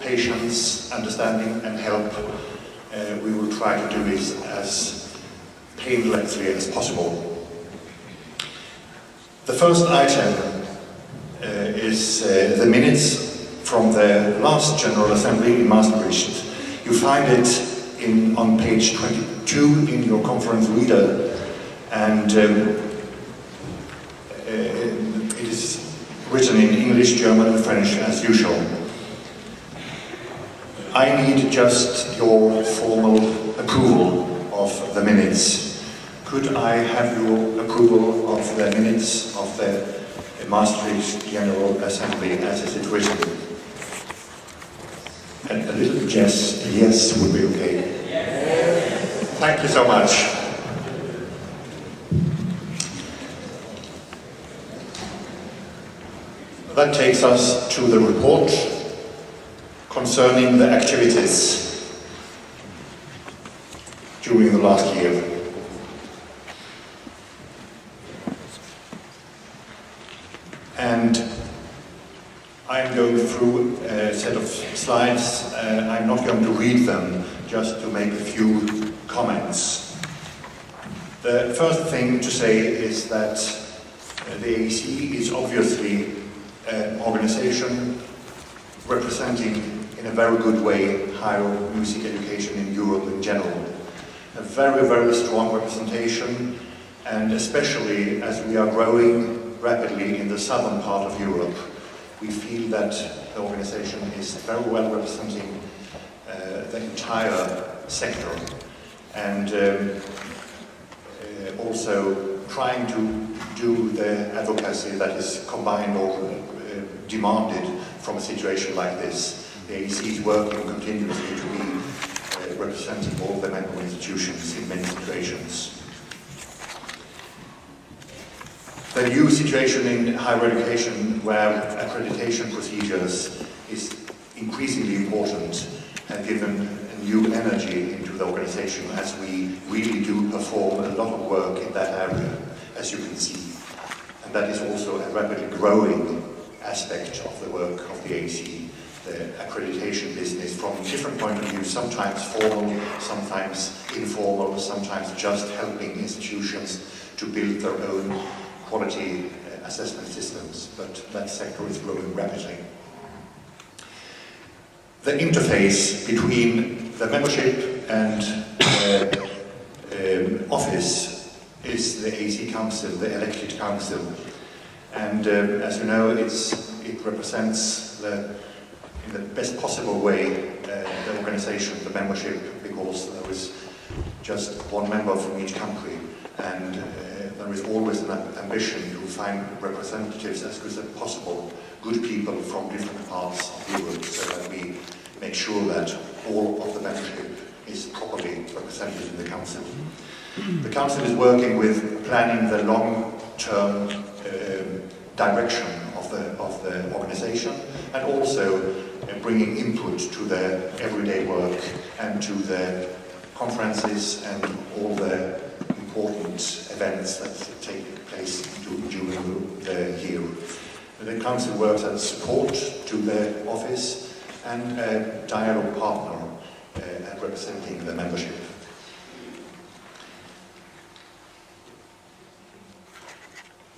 patience, understanding and help, we will try to do this as painlessly as possible. The first item is the minutes from the last General Assembly in Maastricht. You find it on page 22 in your conference reader, and it is written in English, German and French as usual. I need just your formal approval of the minutes. Could I have your approval of the minutes of the Maastricht General Assembly as is it written? And a little yes would be okay. Thank you so much. That takes us to the report concerning the activities during the last year. And I'm going through a set of slides. I'm not going to read them, just to make a few comments. The first thing to say is that the AEC is obviously an organization representing in a very good way higher music education in Europe in general. A very, very strong representation, and especially as we are growing rapidly in the southern part of Europe, we feel that the organization is very well representing the entire sector, and also trying to do the advocacy that is combined or demanded from a situation like this. The AEC is working continuously to be representing all the member institutions in many situations. The new situation in higher education, where accreditation procedures is increasingly important, have given a new energy into the organization, as we really do perform a lot of work in that area, as you can see. And that is also a rapidly growing aspect of the work of the AEC, the accreditation business from different point of view, sometimes formal, sometimes informal, sometimes just helping institutions to build their own quality assessment systems, but that sector is growing rapidly. The interface between the membership and office is the AEC Council, the elected council. And as you know, it represents in the best possible way the organization, the membership, because there is just one member from each country, and there is always an ambition to find representatives as good as possible, good people from different parts of Europe, so that we make sure that all of the membership is properly represented in the Council. The Council is working with planning the long-term direction of the organization, and also bringing input to the everyday work and to the conferences and all the important events that take place during the year. The Council works as support to the office and a dialogue partner representing the membership.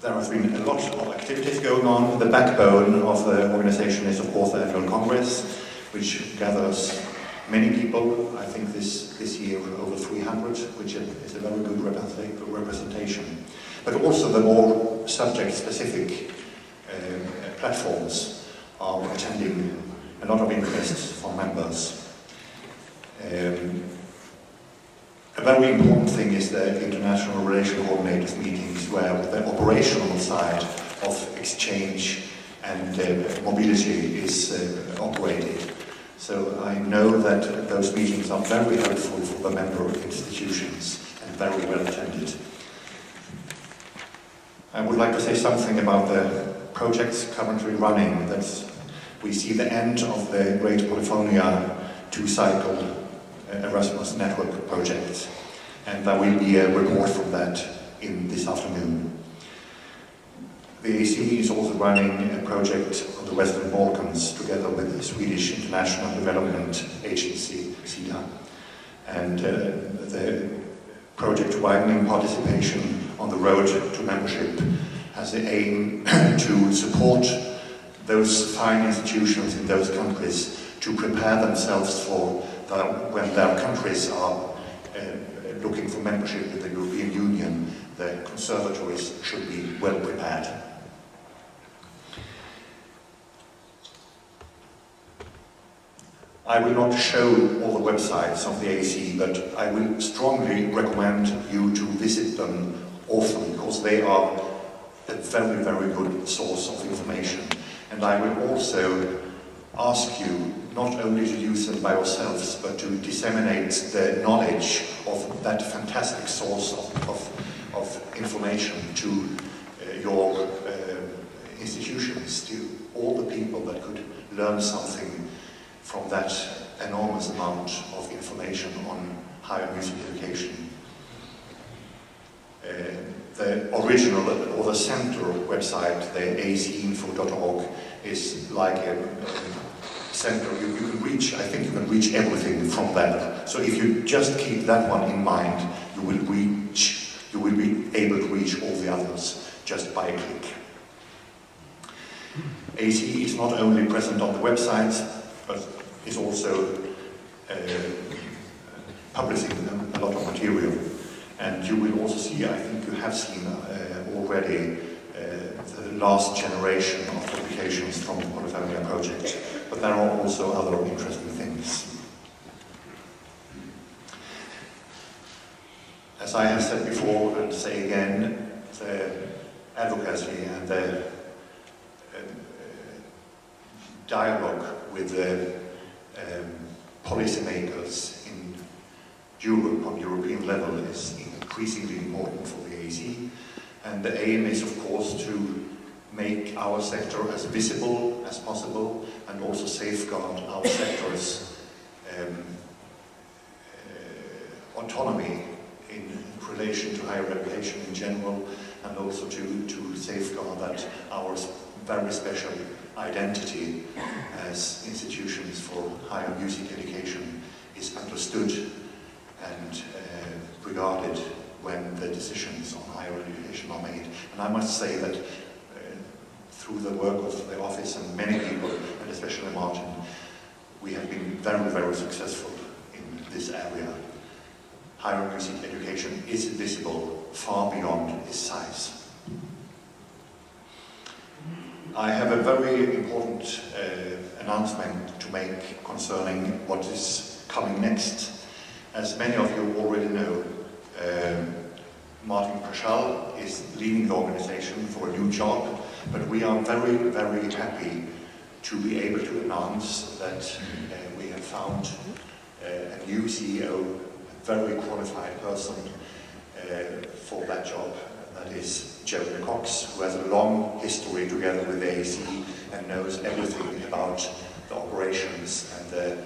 There has been a lot of activities going on. The backbone of the organization is, of course, the annual Congress, which gathers many people. I think this year over 300, which is a very good representation. But also the more subject-specific platforms are attending a lot of interest from members. A very important thing is the International Relations Coordinators meetings, where the operational side of exchange and mobility is operated. So I know that those meetings are very helpful for the member institutions and very well attended. I would like to say something about the projects currently running. We see the end of the Great Polyphonia two-cycle Erasmus Network project, and there will be a report from that in this afternoon. The AC is also running a project on the Western Balkans together with the Swedish International Development Agency, SIDA. And the project widening participation on the road to membership has the aim to support those fine institutions in those countries to prepare themselves for when their countries are looking for membership with the European Union, the conservatories should be well prepared. I will not show all the websites of the AC, but I will strongly recommend you to visit them often, because they are a very, very good source of information. And I will also ask you not only to use them by yourselves, but to disseminate the knowledge of that fantastic source of information to your institutions, to all the people that could learn something from that enormous amount of information on higher music education. The original, or the center website, the acinfo.org, is like a center. You can reach, I think you can reach everything from there. So if you just keep that one in mind, you will be able to reach all the others just by a click. AC is not only present on the website, but is also publishing a lot of material. And you will also see, I think you have seen already the last generation of publications from the Polyphonia project, but there are also other interesting things. As I have said before, and say again, the advocacy and the dialogue with the policymakers in Europe on European level is increasingly important for the AC, and the aim is of course to make our sector as visible as possible and also safeguard our sector's autonomy in relation to higher education in general, and also to safeguard that our very special identity as institutions for higher music education is understood and regarded when the decisions on higher education are made. And I must say that through the work of the office and many people, and especially Martin, we have been very, very successful in this area. Higher music education is visible far beyond its size. I have a very important announcement to make concerning what is coming next. As many of you already know, Martin Paschal is leaving the organization for a new job, but we are very, very happy to be able to announce that we have found a new CEO, a very qualified person for that job. That is Johansson, who has a long history together with the AC and knows everything about the operations and the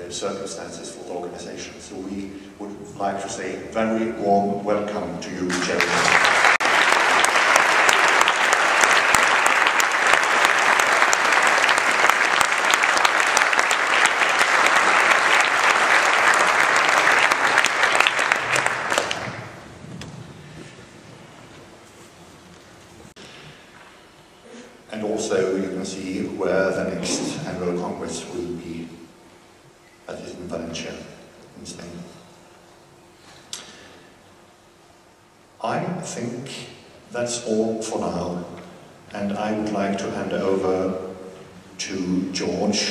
circumstances for the organization. So we would like to say a very warm welcome to you, Johansson. And also you can see where the next annual congress will be. That is in Valencia, in Spain. I think that's all for now, and I would like to hand over to George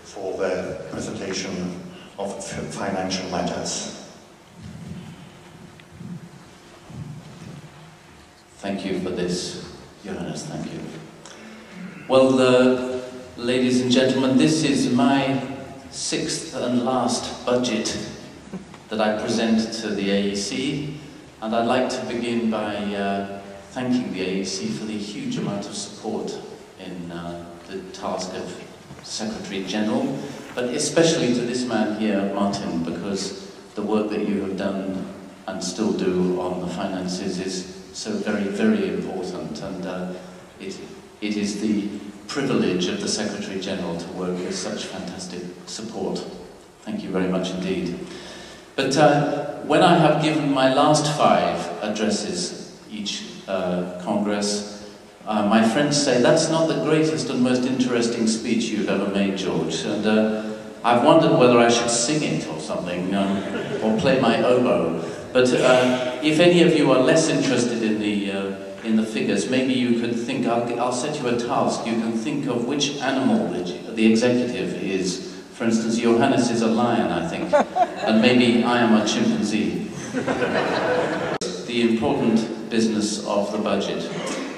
for the presentation of financial matters. Thank you for this, Johannes, thank you. Well, ladies and gentlemen, this is my 6th and last budget that I present to the AEC, and I'd like to begin by thanking the AEC for the huge amount of support in the task of Secretary General, but especially to this man here, Martin, because the work that you have done and still do on the finances is so very, very important, and it is the privilege of the Secretary General to work with such fantastic support. Thank you very much indeed. But when I have given my last 5 addresses each Congress, my friends say, that's not the greatest and most interesting speech you've ever made, George. And I've wondered whether I should sing it or something, or play my oboe. But if any of you are less interested in the figures, maybe you could think, I'll set you a task. You can think of which animal the executive is. For instance, Johannes is a lion, I think, and maybe I am a chimpanzee. The important business of the budget.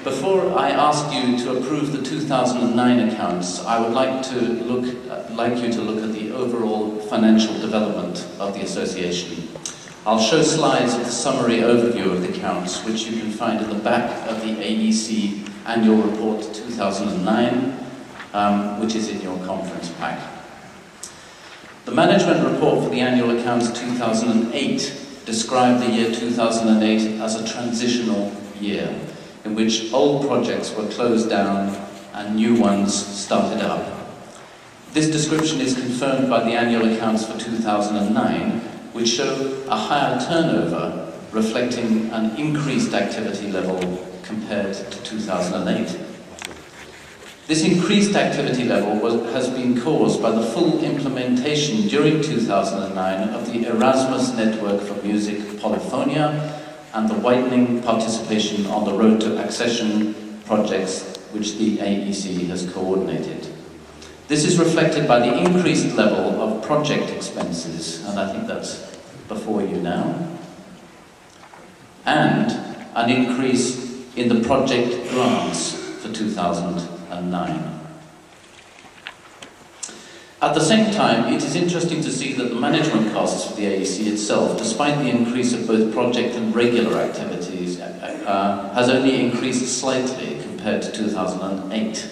Before I ask you to approve the 2009 accounts, I would like you to look at the overall financial development of the association. I'll show slides of the summary overview of the accounts, which you can find in the back of the AEC Annual Report 2009, which is in your conference pack. The management report for the annual accounts 2008 described the year 2008 as a transitional year, in which old projects were closed down and new ones started up. This description is confirmed by the annual accounts for 2009, which show a higher turnover, reflecting an increased activity level compared to 2008. This increased activity level has been caused by the full implementation during 2009 of the Erasmus Network for Music Polyphonia and the widening participation on the Road to Accession projects which the AEC has coordinated. This is reflected by the increased level of project expenses, and I think that's before you now, and an increase in the project grants for 2009. At the same time, it is interesting to see that the management costs for the AEC itself, despite the increase of both project and regular activities, has only increased slightly compared to 2008.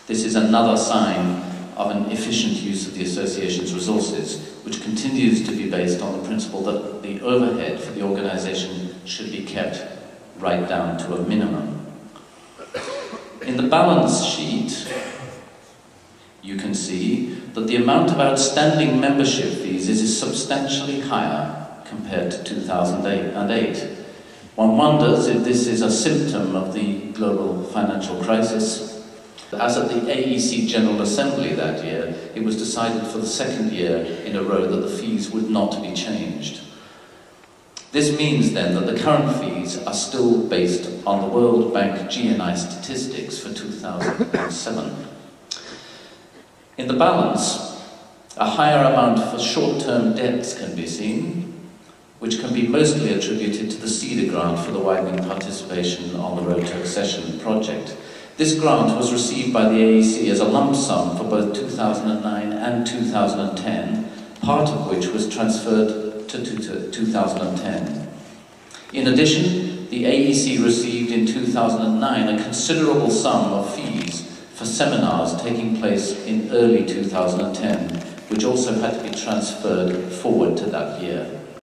This is another sign of an efficient use of the association's resources, which continues to be based on the principle that the overhead for the organization should be kept right down to a minimum. In the balance sheet, you can see that the amount of outstanding membership fees is substantially higher compared to 2008. One wonders if this is a symptom of the global financial crisis. As at the AEC General Assembly that year, it was decided for the second year in a row that the fees would not be changed. This means then that the current fees are still based on the World Bank GNI statistics for 2007. In the balance, a higher amount for short-term debts can be seen, which can be mostly attributed to the CEDA grant for the widening participation on the Road to Accession project. This grant was received by the AEC as a lump sum for both 2009 and 2010, part of which was transferred to 2010. In addition, the AEC received in 2009 a considerable sum of fees for seminars taking place in early 2010, which also had to be transferred forward to that year.